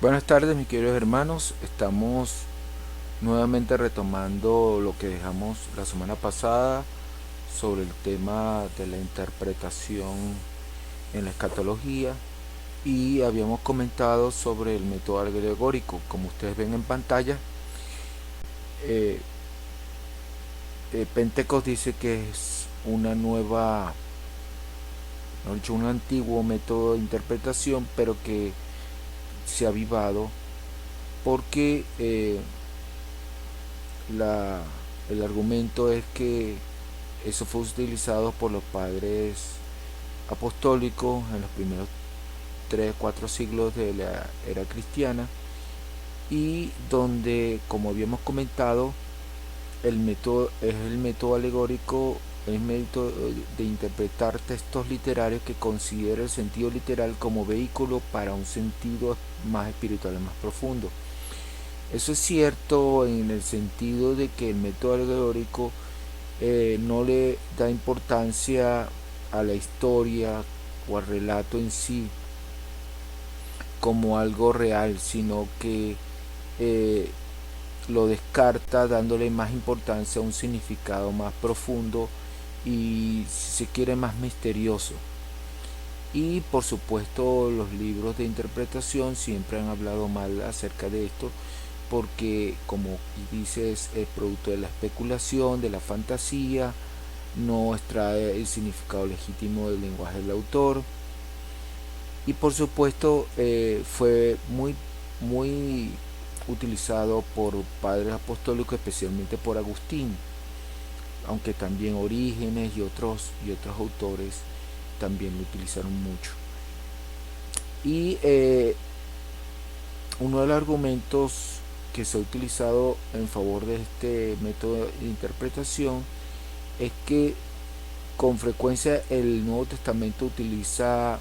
Buenas tardes, mis queridos hermanos. Estamos nuevamente retomando lo que dejamos la semana pasada sobre el tema de la interpretación en la escatología y habíamos comentado sobre el método alegórico. Como ustedes ven en pantalla, eh, Pentecostés dice que es una nueva, mejor dicho, un antiguo método de interpretación, pero que se ha avivado porque la, el argumento es que eso fue utilizado por los padres apostólicos en los primeros 3 4 siglos de la era cristiana, y donde, como habíamos comentado, el método es el método alegórico, es método de interpretar textos literarios que considera el sentido literal como vehículo para un sentido más espiritual, más profundo. Eso es cierto en el sentido de que el método alegórico no le da importancia a la historia o al relato en sí como algo real, sino que eh, lo descarta dándole más importancia a un significado más profundo y, si se quiere, más misterioso. Y por supuesto los libros de interpretación siempre han hablado mal acerca de esto, porque, como dices, es producto de la especulación, de la fantasía, no extrae el significado legítimo del lenguaje del autor. Y por supuesto fue muy utilizado por padres apostólicos, especialmente por Agustín, aunque también Orígenes y otros autores también lo utilizaron mucho. Y uno de los argumentos que se ha utilizado en favor de este método de interpretación es que con frecuencia el Nuevo Testamento utiliza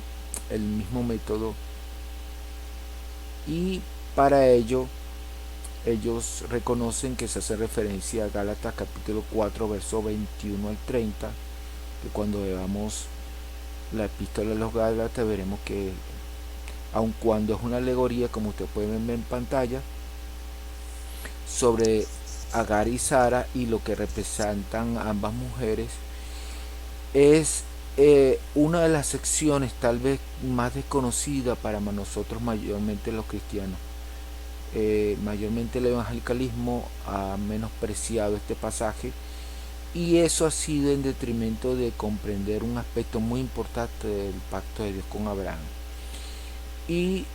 el mismo método, y para ello ellos reconocen que se hace referencia a Gálatas capítulo 4 verso 21 al 30, que cuando veamos la epístola de los Gálatas veremos que, aun cuando es una alegoría, como ustedes pueden ver en pantalla, sobre Agar y Sara y lo que representan ambas mujeres, es una de las secciones tal vez más desconocida para nosotros, mayormente los cristianos. Mayormente el evangelicalismo ha menospreciado este pasaje, y eso ha sido en detrimento de comprender un aspecto muy importante del pacto de Dios con Abraham. Y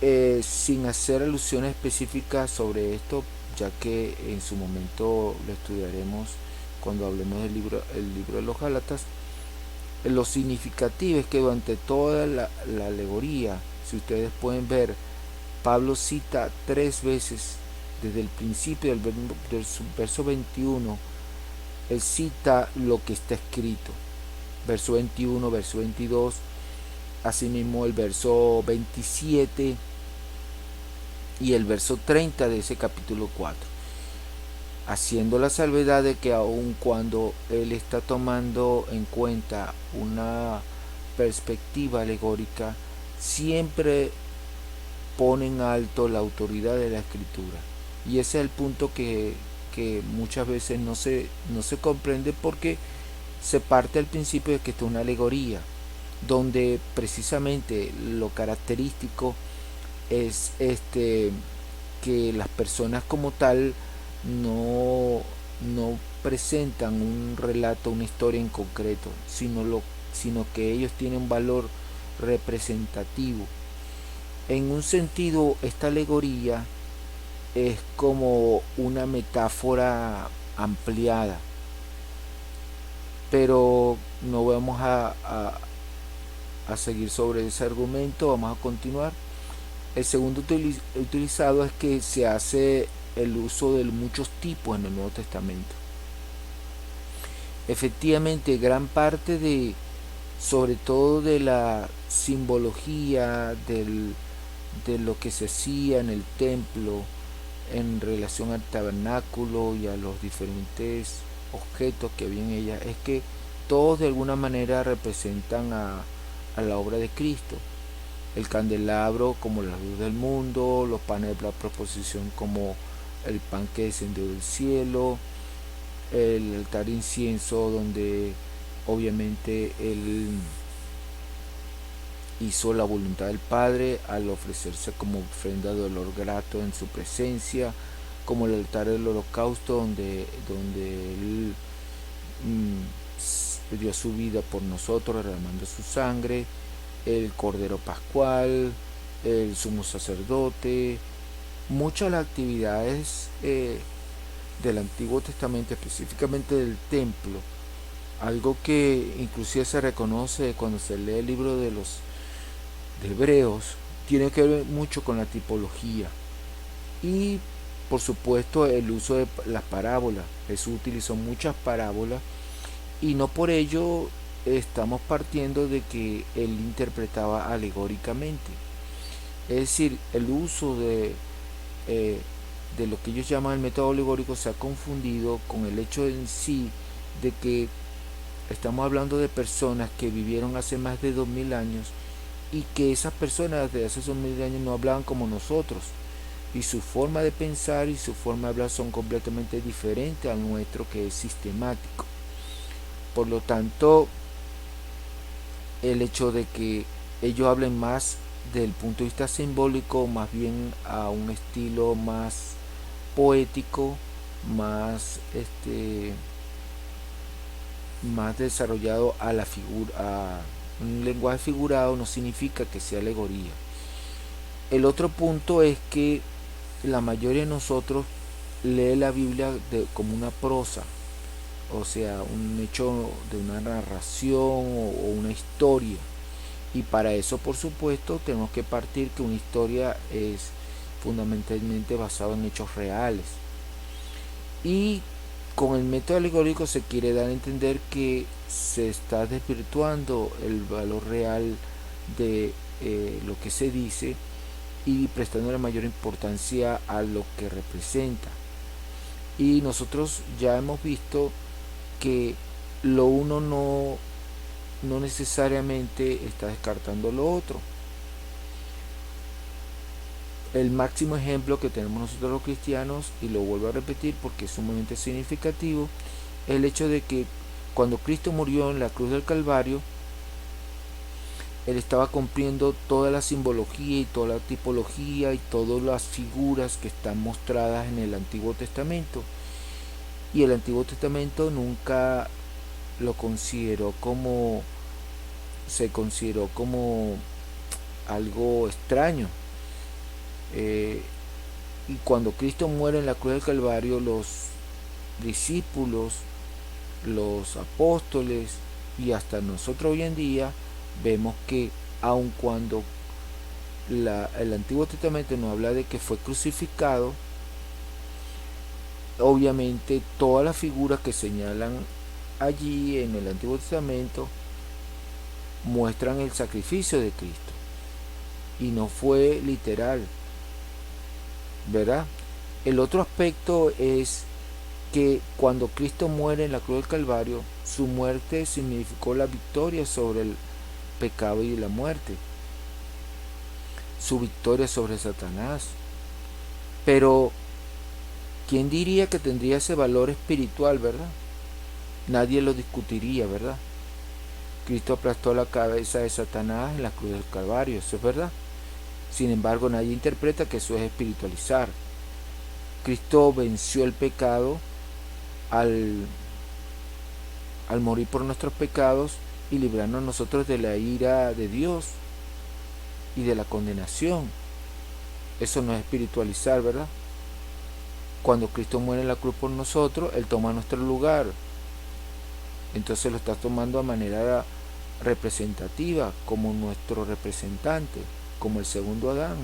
sin hacer alusiones específicas sobre esto, ya que en su momento lo estudiaremos cuando hablemos el libro de los Gálatas, lo significativo es que durante toda la alegoría, si ustedes pueden ver, Pablo cita 3 veces desde el principio del verso 21. Él cita lo que está escrito, verso 21, verso 22, asimismo el verso 27 y el verso 30 de ese capítulo 4, haciendo la salvedad de que aun cuando él está tomando en cuenta una perspectiva alegórica, siempre pone en alto la autoridad de la escritura. Y ese es el punto que muchas veces no se comprende, porque se parte al principio de que esto es una alegoría, donde precisamente lo característico es que las personas como tal no presentan un relato, una historia en concreto, sino que ellos tienen un valor representativo. En un sentido, esta alegoría es como una metáfora ampliada, pero no vamos a seguir sobre ese argumento, vamos a continuar. El segundo utilizado es que se hace el uso de muchos tipos en el Nuevo Testamento. Efectivamente, gran parte sobre todo de la simbología de lo que se hacía en el templo en relación al tabernáculo y a los diferentes objetos que había en ella, es que todos de alguna manera representan a la obra de Cristo. el candelabro como la luz del mundo, los panes de la proposición como el pan que descendió del cielo, el altar de incienso donde obviamente él hizo la voluntad del Padre al ofrecerse como ofrenda de olor grato en su presencia, como el altar del holocausto donde él dio su vida por nosotros derramando su sangre, el Cordero Pascual, el sumo sacerdote, muchas de las actividades del Antiguo Testamento, específicamente del templo, algo que inclusive se reconoce cuando se lee el libro de Hebreos, tiene que ver mucho con la tipología y por supuesto el uso de las parábolas. Jesús utilizó muchas parábolas y no por ello estamos partiendo de que él interpretaba alegóricamente. Es decir, el uso de lo que ellos llaman el método alegórico se ha confundido con el hecho en sí de que estamos hablando de personas que vivieron hace más de 2000 años y que esas personas de hace 2000 años no hablaban como nosotros y su forma de pensar y su forma de hablar son completamente diferentes al nuestro, que es sistemático. Por lo tanto, el hecho de que ellos hablen más del punto de vista simbólico, más bien a un estilo más poético, más más desarrollado a la figura, a un lenguaje figurado, no significa que sea alegoría. El otro punto es que la mayoría de nosotros lee la Biblia como una prosa, o sea, un hecho de una narración o una historia. Y para eso, por supuesto, tenemos que partir que una historia es fundamentalmente basada en hechos reales. Y con el método alegórico se quiere dar a entender que se está desvirtuando el valor real de lo que se dice y prestando la mayor importancia a lo que representa. Y nosotros ya hemos visto que lo uno no necesariamente está descartando lo otro. El máximo ejemplo que tenemos nosotros los cristianos, y lo vuelvo a repetir porque es sumamente significativo, es el hecho de que cuando Cristo murió en la cruz del Calvario, él estaba cumpliendo toda la simbología y toda la tipología y todas las figuras que están mostradas en el Antiguo Testamento. Y el Antiguo Testamento nunca lo consideró como, se consideró como algo extraño. Y cuando Cristo muere en la cruz del Calvario, los discípulos, los apóstoles y hasta nosotros hoy en día vemos que aun cuando el Antiguo Testamento nos habla de que fue crucificado, obviamente todas las figuras que señalan allí en el Antiguo Testamento muestran el sacrificio de Cristo y no fue literal, ¿verdad? El otro aspecto es que cuando Cristo muere en la cruz del Calvario, su muerte significó la victoria sobre el pecado y la muerte, su victoria sobre Satanás. Pero ¿quién diría que tendría ese valor espiritual, verdad? Nadie lo discutiría, ¿verdad? Cristo aplastó la cabeza de Satanás en la cruz del Calvario, eso es verdad. Sin embargo, nadie interpreta que eso es espiritualizar. Cristo venció el pecado al morir por nuestros pecados y librarnos a nosotros de la ira de Dios y de la condenación. Eso no es espiritualizar, ¿verdad? Cuando Cristo muere en la cruz por nosotros, Él toma nuestro lugar. Entonces lo está tomando de manera representativa, como nuestro representante, como el segundo Adán.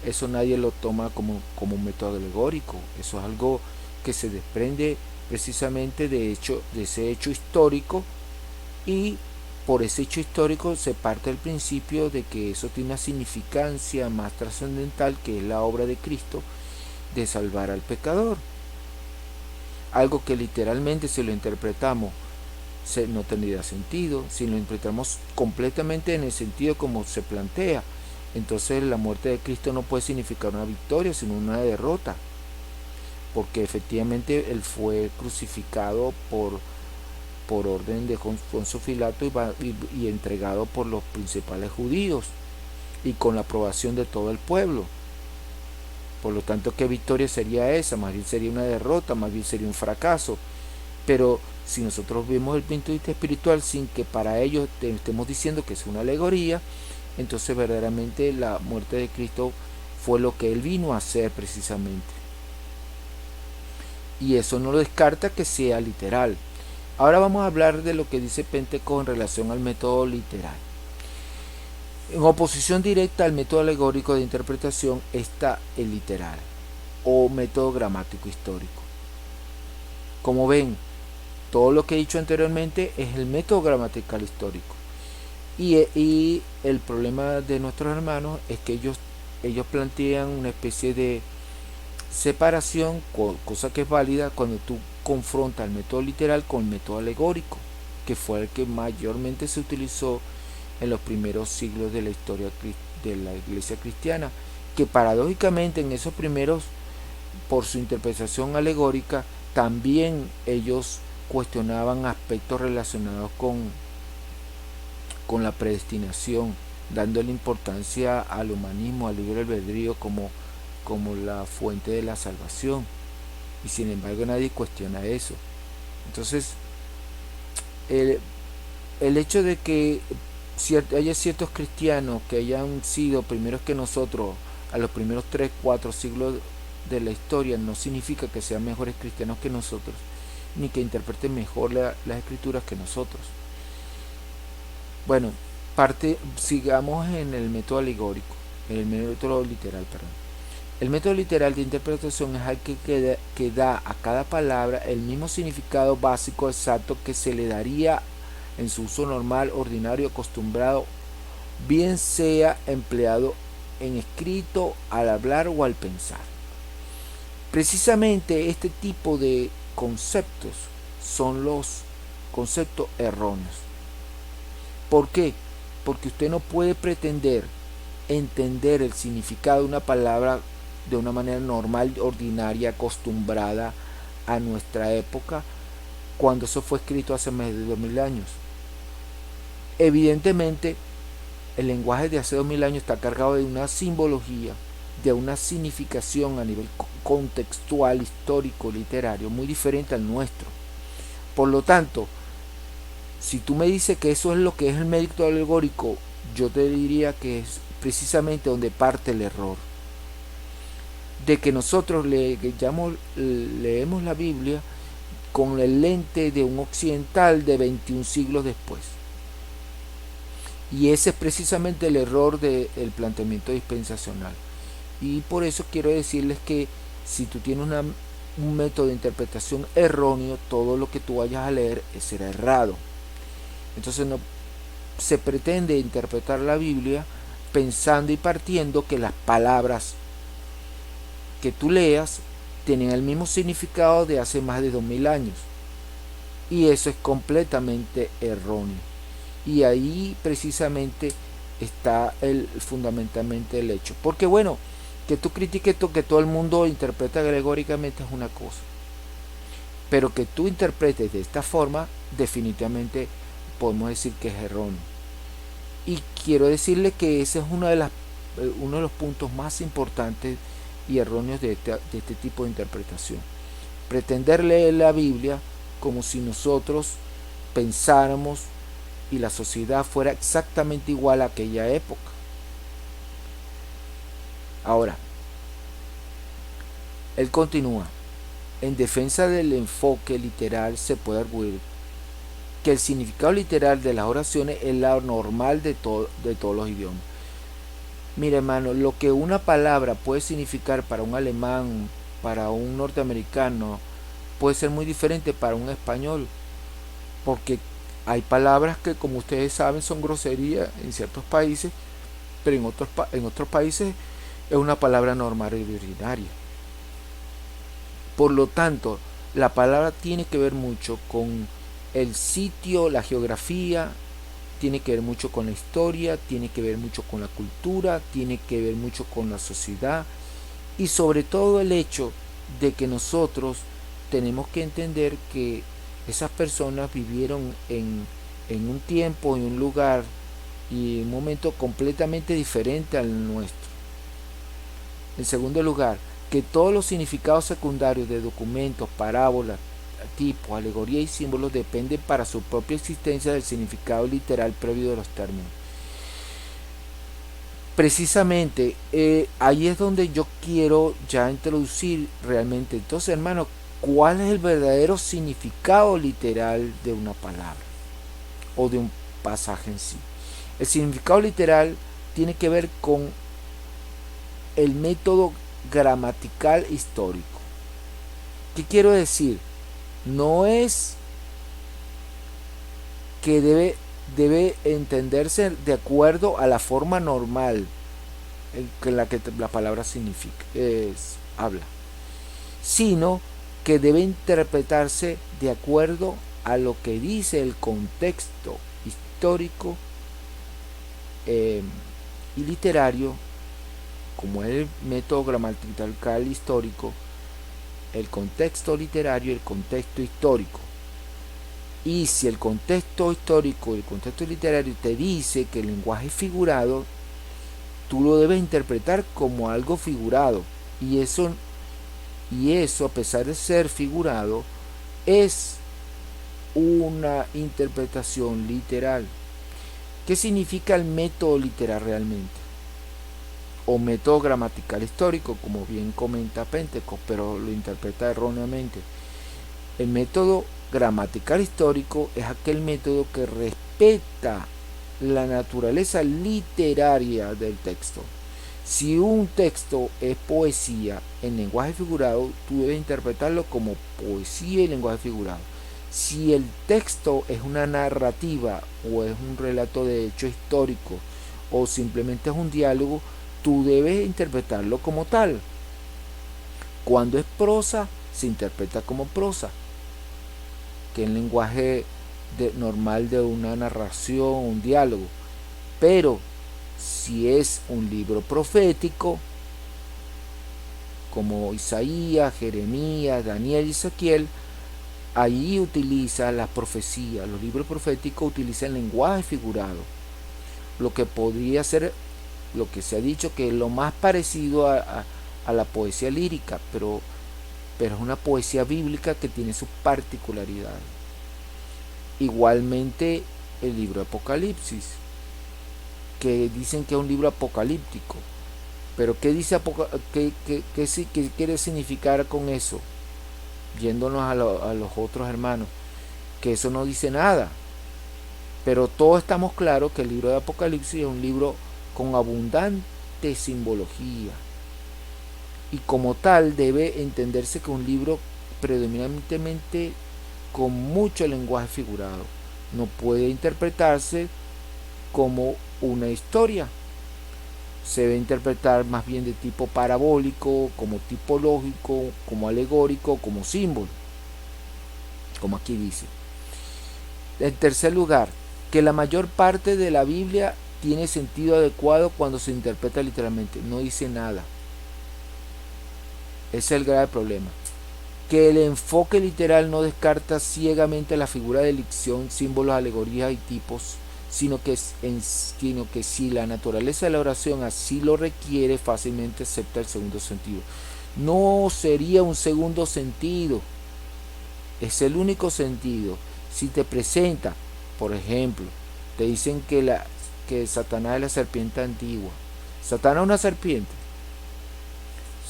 Eso nadie lo toma como un método alegórico. Eso es algo que se desprende precisamente de ese hecho histórico, y por ese hecho histórico se parte del principio de que eso tiene una significancia más trascendental, que es la obra de Cristo de salvar al pecador. Algo que literalmente, si lo interpretamos no tendría sentido. Si lo interpretamos completamente en el sentido como se plantea, entonces la muerte de Cristo no puede significar una victoria, sino una derrota, porque efectivamente él fue crucificado por orden de Poncio Pilato y entregado por los principales judíos y con la aprobación de todo el pueblo. Por lo tanto, ¿qué victoria sería esa? Más bien sería una derrota, más bien sería un fracaso. Pero si nosotros vemos el punto de vista espiritual sin que para ellos estemos diciendo que es una alegoría, entonces verdaderamente la muerte de Cristo fue lo que él vino a hacer precisamente. Y eso no lo descarta que sea literal. Ahora vamos a hablar de lo que dice Pentecost en relación al método literal. En oposición directa al método alegórico de interpretación está el literal o método gramático histórico. Como ven, todo lo que he dicho anteriormente es el método gramatical histórico. Y el problema de nuestros hermanos es que ellos plantean una especie de separación, cosa que es válida cuando tú confrontas el método literal con el método alegórico, que fue el que mayormente se utilizó en los primeros siglos de la historia de la iglesia cristiana, que paradójicamente en esos primeros, por su interpretación alegórica, también ellos cuestionaban aspectos relacionados con la predestinación, dándole importancia al humanismo, al libre albedrío como la fuente de la salvación. Y sin embargo nadie cuestiona eso. Entonces, el hecho de que haya ciertos cristianos que hayan sido primeros que nosotros a los primeros 3, 4 siglos de la historia no significa que sean mejores cristianos que nosotros, ni que interpreten mejor las escrituras que nosotros. Bueno, sigamos en el método alegórico, en el método literal, perdón. El método literal de interpretación es aquel que da a cada palabra el mismo significado básico exacto que se le daría en su uso normal, ordinario, acostumbrado, bien sea empleado en escrito, al hablar o al pensar. Precisamente este tipo de conceptos son los conceptos erróneos. ¿Por qué? Porque usted no puede pretender entender el significado de una palabra de una manera normal, ordinaria, acostumbrada a nuestra época, cuando eso fue escrito hace más de 2000 años. Evidentemente, el lenguaje de hace 2000 años está cargado de una simbología, de una significación a nivel contextual, histórico, literario, muy diferente al nuestro. Por lo tanto, si tú me dices que eso es lo que es el método alegórico, yo te diría que es precisamente donde parte el error. De que nosotros leemos la Biblia con el lente de un occidental de 21 siglos después. Y ese es precisamente el error del planteamiento dispensacional. Y por eso quiero decirles que si tú tienes un método de interpretación erróneo, todo lo que tú vayas a leer será errado. Entonces no se pretende interpretar la Biblia pensando y partiendo que las palabras que tú leas tienen el mismo significado de hace más de 2000 años. Y eso es completamente erróneo. Y ahí precisamente está fundamentalmente el hecho. Porque bueno, que tú critiques que todo el mundo interpreta alegóricamente es una cosa. Pero que tú interpretes de esta forma, definitivamente podemos decir que es erróneo. Y quiero decirle que ese es uno de los puntos más importantes y erróneos de este tipo de interpretación. Pretender leer la Biblia como si nosotros pensáramos y la sociedad fuera exactamente igual a aquella época. Ahora, él continúa. En defensa del enfoque literal se puede arguir que el significado literal de las oraciones es la normal de todos los idiomas. Mira, hermano, lo que una palabra puede significar para un alemán, para un norteamericano, puede ser muy diferente para un español, porque hay palabras que, como ustedes saben, son groserías en ciertos países, pero en otros países es una palabra normal y ordinaria. Por lo tanto, la palabra tiene que ver mucho con el sitio, la geografía, tiene que ver mucho con la historia, tiene que ver mucho con la cultura, tiene que ver mucho con la sociedad y sobre todo el hecho de que nosotros tenemos que entender que esas personas vivieron en un tiempo, en un lugar y un momento completamente diferente al nuestro. En segundo lugar, que todos los significados secundarios de documentos, parábolas, tipos, alegorías y símbolos dependen para su propia existencia del significado literal previo de los términos. Precisamente ahí es donde yo quiero ya introducir realmente. Entonces, hermano, ¿cuál es el verdadero significado literal de una palabra o de un pasaje en sí? El significado literal tiene que ver con el método gramatical histórico. ¿Qué quiero decir? No es que debe entenderse de acuerdo a la forma normal en la que la palabra significa, habla, sino que debe interpretarse de acuerdo a lo que dice el contexto histórico y literario, como es el método gramatical histórico, el contexto literario y el contexto histórico. Y si el contexto histórico y el contexto literario te dice que el lenguaje es figurado, tú lo debes interpretar como algo figurado. Y eso, a pesar de ser figurado, es una interpretación literal. ¿Qué significa el método literal realmente? O método gramatical histórico, como bien comenta Pentecost, pero lo interpreta erróneamente. El método gramatical histórico es aquel método que respeta la naturaleza literaria del texto. Si un texto es poesía en lenguaje figurado, tú debes interpretarlo como poesía y lenguaje figurado. Si el texto es una narrativa o es un relato de hecho histórico o simplemente es un diálogo, tú debes interpretarlo como tal. Cuando es prosa, se interpreta como prosa, que es el lenguaje normal de una narración, un diálogo. Pero si es un libro profético, como Isaías, Jeremías, Daniel y Ezequiel, ahí utiliza la profecía. Los libros proféticos utilizan lenguaje figurado, lo que podría ser, lo que se ha dicho que es lo más parecido a la poesía lírica, pero es una poesía bíblica que tiene sus particularidades. Igualmente el libro Apocalipsis, que dicen que es un libro apocalíptico, pero ¿qué dice qué quiere significar con eso? Yéndonos a los otros hermanos, que eso no dice nada, pero todos estamos claros que el libro de Apocalipsis es un libro con abundante simbología y como tal debe entenderse que es un libro predominantemente con mucho lenguaje figurado. No puede interpretarse como una historia. Se debe interpretar más bien de tipo parabólico, como tipológico, como alegórico, como símbolo, como aquí dice. En tercer lugar, que la mayor parte de la Biblia tiene sentido adecuado cuando se interpreta literalmente. No dice nada. Ese es el grave problema. Que el enfoque literal no descarta ciegamente la figura de dicción, símbolos, alegorías y tipos, sino que si la naturaleza de la oración así lo requiere, fácilmente acepta el segundo sentido. No sería un segundo sentido, es el único sentido. Si te presenta, por ejemplo, te dicen que Satanás es la serpiente antigua. Satanás es una serpiente.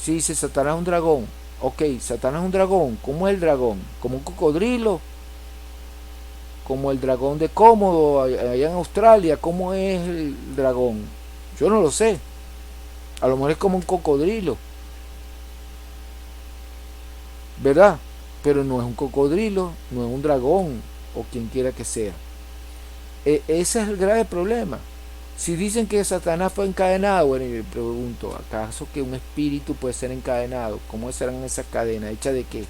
Si dice Satanás es un dragón, ok, Satanás es un dragón. ¿Cómo es el dragón? ¿Como un cocodrilo? ¿Como el dragón de Cómodo allá en Australia? ¿Cómo es el dragón? Yo no lo sé. A lo mejor es como un cocodrilo, ¿verdad? Pero no es un cocodrilo, no es un dragón o quien quiera que sea. Ese es el grave problema. Si dicen que Satanás fue encadenado, bueno, y le pregunto, ¿acaso que un espíritu puede ser encadenado? ¿Cómo serán esas cadenas? ¿Hechas de qué?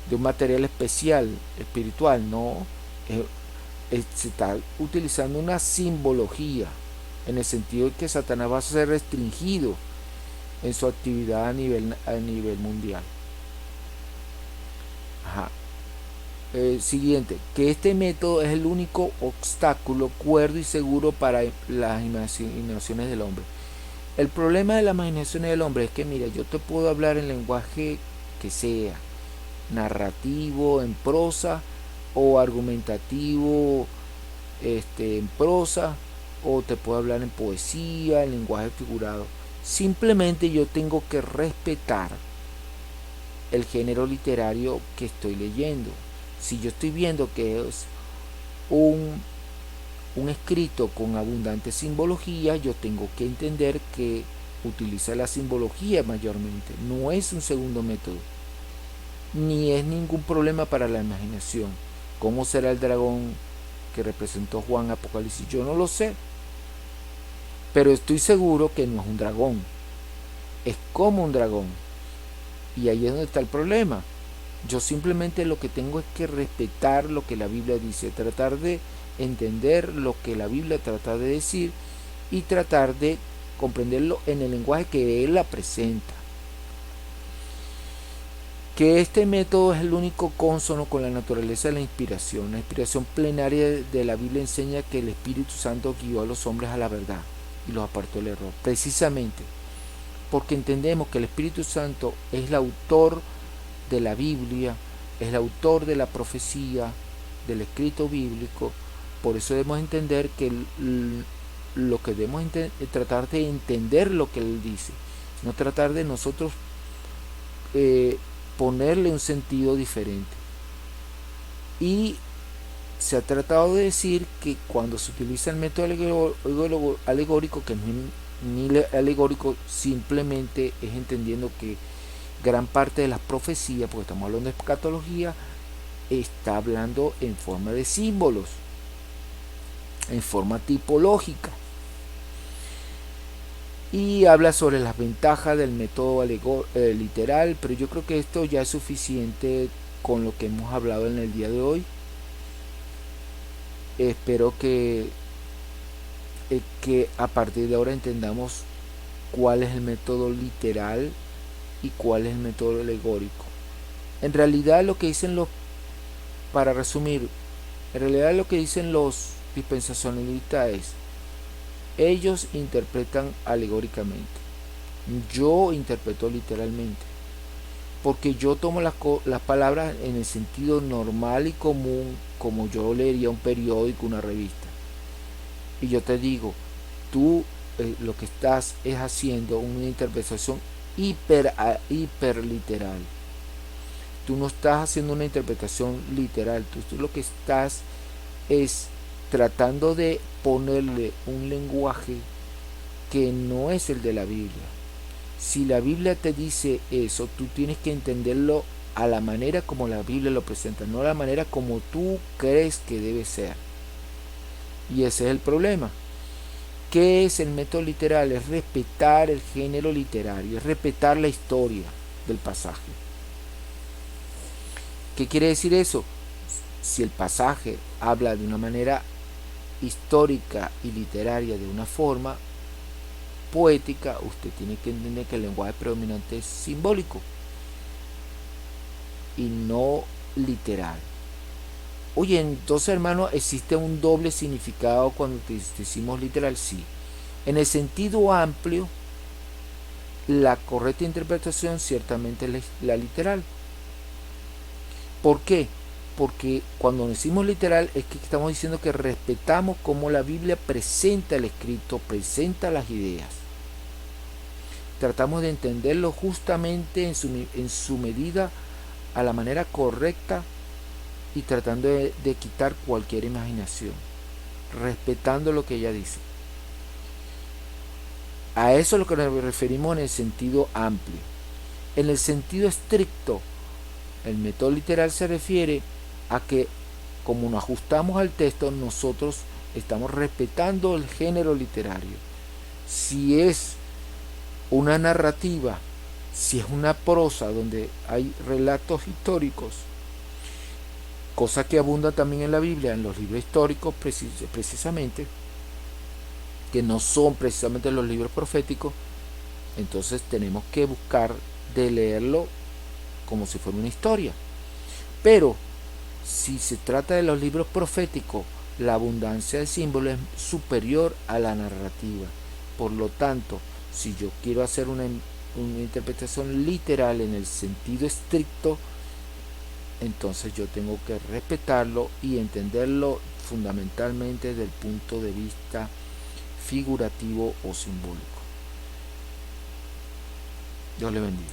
de un material especial, espiritual, no. Se está utilizando una simbología, en el sentido de que Satanás va a ser restringido en su actividad a nivel mundial. Ajá. Siguiente, que este método es el único obstáculo cuerdo y seguro para las imaginaciones del hombre. El problema de las imaginaciones del hombre es que, mira, yo te puedo hablar en lenguaje que sea narrativo, en prosa, o argumentativo, en prosa, o te puedo hablar en poesía, en lenguaje figurado. Simplemente yo tengo que respetar el género literario que estoy leyendo. Si yo estoy viendo que es un escrito con abundante simbología, yo tengo que entender que utiliza la simbología mayormente. No es un segundo método, ni es ningún problema para la imaginación. ¿Cómo será el dragón que representó Juan Apocalipsis? Yo no lo sé, pero estoy seguro que no es un dragón, es como un dragón. Y ahí es donde está el problema. Yo simplemente lo que tengo es que respetar lo que la Biblia dice, tratar de entender lo que la Biblia trata de decir y tratar de comprenderlo en el lenguaje que él la presenta. Que este método es el único cónsono con la naturaleza de la inspiración. La inspiración plenaria de la Biblia enseña que el Espíritu Santo guió a los hombres a la verdad y los apartó del error. Precisamente porque entendemos que el Espíritu Santo es el autor de la Biblia, es el autor de la profecía, del escrito bíblico. Por eso debemos entender que lo que debemos tratar de entender lo que él dice, no tratar de nosotros ponerle un sentido diferente. Y se ha tratado de decir que cuando se utiliza el método alegórico, que no es ni alegórico, simplemente es entendiendo que gran parte de las profecías, porque estamos hablando de escatología, está hablando en forma de símbolos, en forma tipológica. Y habla sobre las ventajas del método literal, pero yo creo que esto ya es suficiente con lo que hemos hablado en el día de hoy. Espero que a partir de ahora entendamos cuál es el método literal y cuál es el método alegórico. En realidad lo que dicen para resumir, en realidad lo que dicen los dispensacionalistas es: ellos interpretan alegóricamente, yo interpreto literalmente, porque yo tomo las palabras en el sentido normal y común, como yo leería un periódico, una revista. Y yo te digo, tú lo que estás es haciendo una interpretación hiper literal. Tú no estás haciendo una interpretación literal, tú lo que estás es tratando de ponerle un lenguaje que no es el de la Biblia. Si la Biblia te dice eso, tú tienes que entenderlo a la manera como la Biblia lo presenta, no a la manera como tú crees que debe ser. Y ese es el problema. ¿Qué es el método literal? Es respetar el género literario, es respetar la historia del pasaje. ¿Qué quiere decir eso? Si el pasaje habla de una manera histórica y literaria, de una forma poética, usted tiene que entender que el lenguaje predominante es simbólico y no literal. Oye, entonces, hermano, ¿existe un doble significado cuando decimos literal? Sí. En el sentido amplio, la correcta interpretación ciertamente es la literal. ¿Por qué? Porque cuando decimos literal es que estamos diciendo que respetamos cómo la Biblia presenta el escrito, presenta las ideas. Tratamos de entenderlo justamente en su medida, a la manera correcta, y tratando de quitar cualquier imaginación, respetando lo que ella dice. A eso es lo que nos referimos en el sentido amplio. En el sentido estricto, el método literal se refiere a que, como nos ajustamos al texto, nosotros estamos respetando el género literario. Si es una narrativa, si es una prosa donde hay relatos históricos, cosa que abunda también en la Biblia, en los libros históricos precisamente, que no son precisamente los libros proféticos. Entonces tenemos que buscar de leerlo como si fuera una historia. Pero si se trata de los libros proféticos, la abundancia de símbolos es superior a la narrativa. Por lo tanto, si yo quiero hacer una interpretación literal en el sentido estricto, entonces yo tengo que respetarlo y entenderlo fundamentalmente desde el punto de vista figurativo o simbólico. Dios le bendiga.